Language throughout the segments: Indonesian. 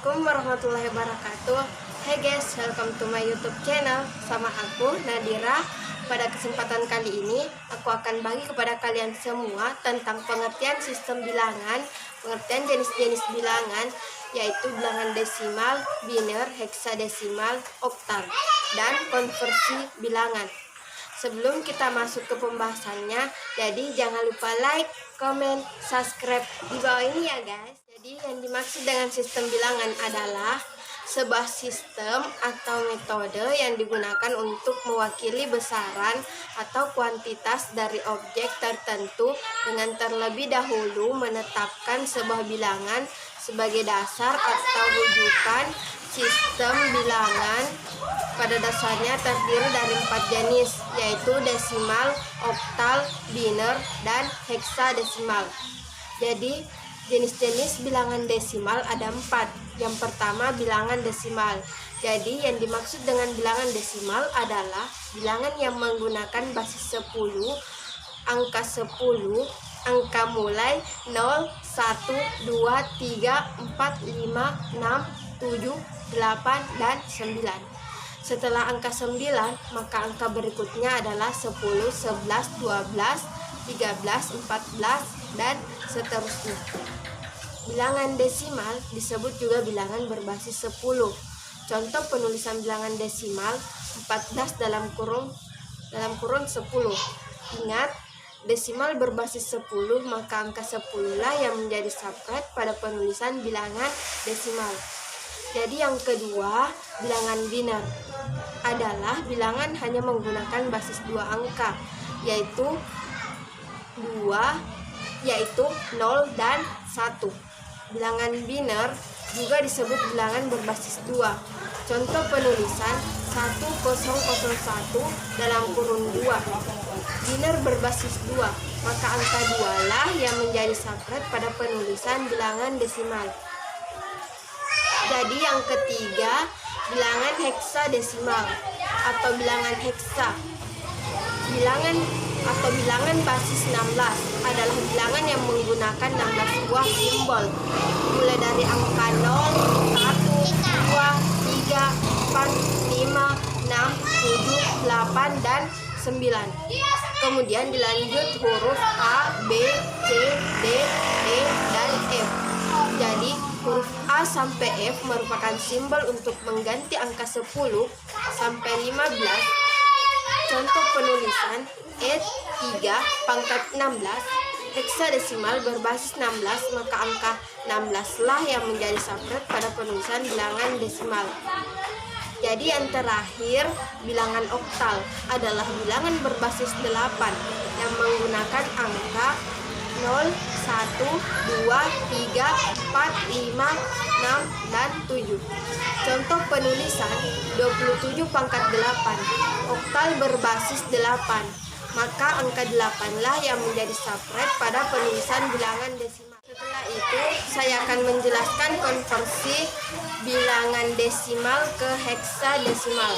Assalamualaikum warahmatullahi wabarakatuh. Hey guys, welcome to my YouTube channel. Sama aku Nadira. Pada kesempatan kali ini aku akan bagi kepada kalian semua tentang pengertian sistem bilangan, pengertian jenis-jenis bilangan, yaitu bilangan desimal, biner, heksadesimal, oktal, dan konversi bilangan. Sebelum kita masuk ke pembahasannya, jadi jangan lupa like, komen, subscribe di bawah ini ya guys. Jadi yang dimaksud dengan sistem bilangan adalah sebuah sistem atau metode yang digunakan untuk mewakili besaran atau kuantitas dari objek tertentu dengan terlebih dahulu menetapkan sebuah bilangan sebagai dasar atau rujukan. Sistem bilangan pada dasarnya terdiri dari 4 jenis, yaitu desimal, oktal, biner, dan heksadesimal. Jadi jenis-jenis bilangan desimal ada 4. Yang pertama bilangan desimal. Jadi yang dimaksud dengan bilangan desimal adalah bilangan yang menggunakan basis 10, angka 10, angka mulai 0, 1, 2, 3, 4, 5, 6, 7, 8, dan 9. Setelah angka 9, maka angka berikutnya adalah 10, 11, 12, 13, 14, dan seterusnya. Bilangan desimal disebut juga bilangan berbasis 10. Contoh penulisan bilangan desimal 14 dalam kurung 10. Ingat, desimal berbasis 10, maka angka 10 lah yang menjadi subtract pada penulisan bilangan desimal. Jadi yang kedua, bilangan biner adalah bilangan hanya menggunakan basis 2 angka, yaitu 0 dan 1. Bilangan biner juga disebut bilangan berbasis 2. Contoh penulisan 1001 dalam kurung 2. Biner berbasis 2, maka angka 2 lah yang menjadi subtract pada penulisan bilangan desimal. Jadi yang ketiga, bilangan heksadesimal atau bilangan heksa. Bilangan basis 16 adalah bilangan yang menggunakan 16 buah simbol, mulai dari angka 0, 1, 2, 3, 4, 5, 6, 7, 8, dan 9. Kemudian dilanjut huruf A, B, C, D, E, dan F. Jadi huruf A sampai F merupakan simbol untuk mengganti angka 10 sampai 15. Contoh penulisan E3 pangkat 16 heksadesimal berbasis 16, maka angka 16 lah yang menjadi subtract pada penulisan bilangan desimal. Jadi yang terakhir, bilangan oktal adalah bilangan berbasis 8 yang menggunakan angka 0, 1, 2, 3, 4, 5, 6, dan 7. Contoh penulisan 27 pangkat 8, oktal berbasis 8, maka angka 8 lah yang menjadi subtract pada penulisan bilangan desimal. Setelah itu, saya akan menjelaskan konversi bilangan desimal ke heksadesimal.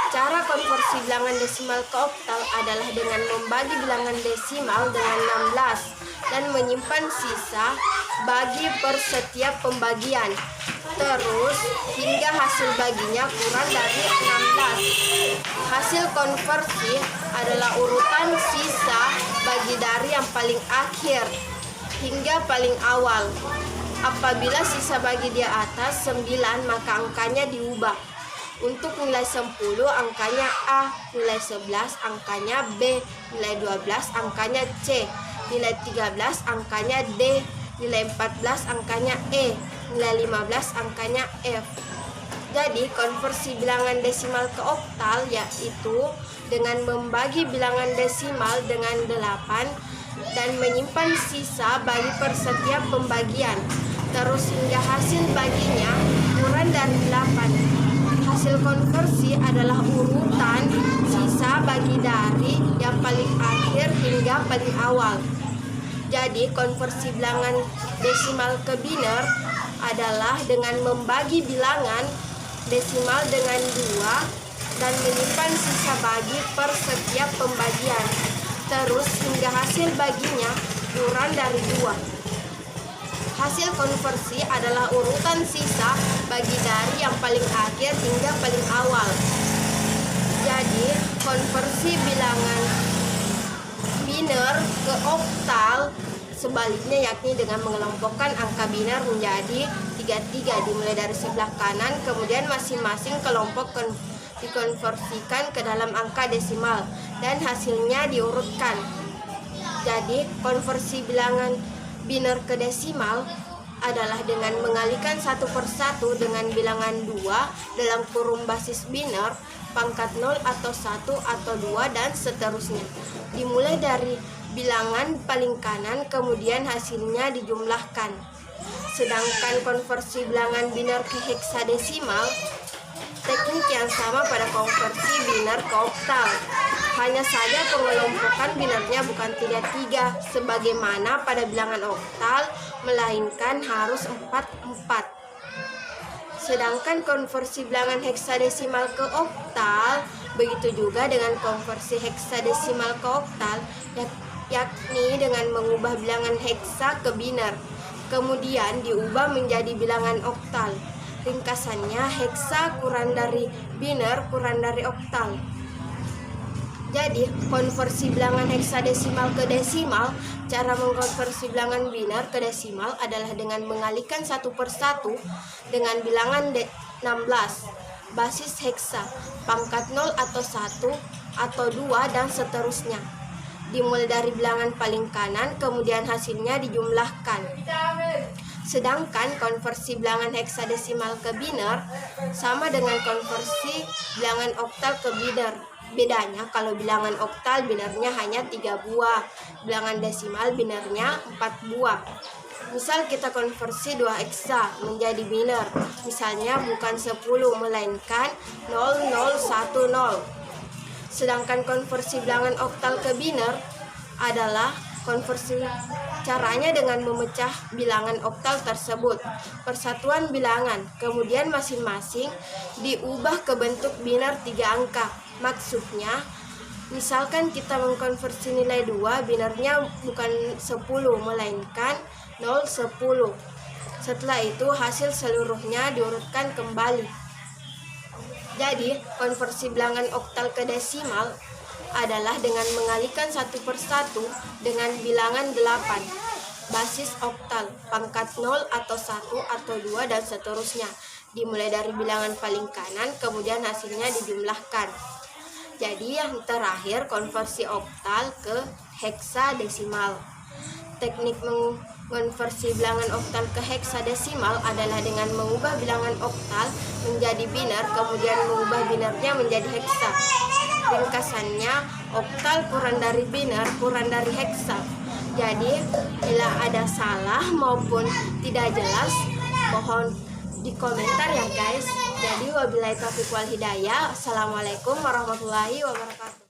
Cara konversi bilangan desimal ke oktal adalah dengan membagi bilangan desimal dengan 16 dan menyimpan sisa bagi per setiap pembagian. Terus hingga hasil baginya kurang dari 16. Hasil konversi adalah urutan sisa bagi dari yang paling akhir hingga paling awal. Apabila sisa bagi di atas 9, maka angkanya diubah. Untuk nilai 10 angkanya A, nilai 11 angkanya B, nilai 12 angkanya C, nilai 13 angkanya D, nilai 14 angkanya E, nilai 15 angkanya F. Jadi konversi bilangan desimal ke oktal yaitu dengan membagi bilangan desimal dengan 8 dan menyimpan sisa bagi per setiap pembagian. Terus hingga hasil baginya kurang dari 8. Hasil konversi adalah urutan sisa bagi dari yang paling akhir hingga paling awal. Jadi konversi bilangan desimal ke biner adalah dengan membagi bilangan desimal dengan 2 dan menyimpan sisa bagi per setiap pembagian. Terus hingga hasil baginya kurang dari 2. Hasil konversi adalah urutan sisa bagi dari yang paling akhir hingga paling awal. Jadi, konversi bilangan biner ke oktal sebaliknya, yakni dengan mengelompokkan angka biner menjadi 33 dimulai dari sebelah kanan, kemudian masing-masing kelompok dikonversikan ke dalam angka desimal dan hasilnya diurutkan. Jadi, konversi bilangan biner ke desimal adalah dengan mengalihkan satu persatu dengan bilangan 2 dalam kurung basis biner, pangkat 0 atau 1 atau 2 dan seterusnya. Dimulai dari bilangan paling kanan, kemudian hasilnya dijumlahkan. Sedangkan konversi bilangan biner ke heksadesimal, teknik yang sama pada konversi biner ke oktal. Hanya saja pengelompokan binernya bukan 33 sebagaimana pada bilangan oktal, melainkan harus 44. Sedangkan konversi bilangan heksadesimal ke oktal, begitu juga dengan konversi heksadesimal ke oktal, yakni dengan mengubah bilangan heksa ke biner, kemudian diubah menjadi bilangan oktal. Ringkasannya, heksa kurang dari biner kurang dari oktal. Jadi, konversi bilangan heksadesimal ke desimal, cara mengkonversi bilangan biner ke desimal adalah dengan mengalihkan satu persatu dengan bilangan 16, basis heksa, pangkat 0 atau 1 atau 2 dan seterusnya. Dimulai dari bilangan paling kanan, kemudian hasilnya dijumlahkan. Sedangkan konversi bilangan heksadesimal ke biner sama dengan konversi bilangan oktal ke biner. Bedanya kalau bilangan oktal binernya hanya 3 buah, bilangan desimal binernya 4 buah. Misal kita konversi 2 heksa menjadi biner, misalnya bukan 10 melainkan 0010. Sedangkan konversi bilangan oktal ke biner adalah konversi caranya dengan memecah bilangan oktal tersebut persatuan bilangan, kemudian masing-masing diubah ke bentuk biner 3 angka. Maksudnya, misalkan kita mengkonversi nilai 2, binernya bukan 10 melainkan 010. Setelah itu hasil seluruhnya diurutkan kembali. Jadi, konversi bilangan oktal ke desimal adalah dengan mengalihkan satu persatu dengan bilangan 8, basis oktal, pangkat 0 atau 1 atau 2 dan seterusnya. Dimulai dari bilangan paling kanan, kemudian hasilnya dijumlahkan. Jadi yang terakhir konversi oktal ke heksadesimal. Teknik mengonversi bilangan oktal ke heksadesimal adalah dengan mengubah bilangan oktal menjadi biner, kemudian mengubah binernya menjadi heksa. Ringkasannya, oktal kurang dari biner kurang dari heksa. Jadi, bila ada salah maupun tidak jelas, mohon di komentar ya guys. Jadi wabillahi taufiq wal hidayah. Assalamualaikum warahmatullahi wabarakatuh.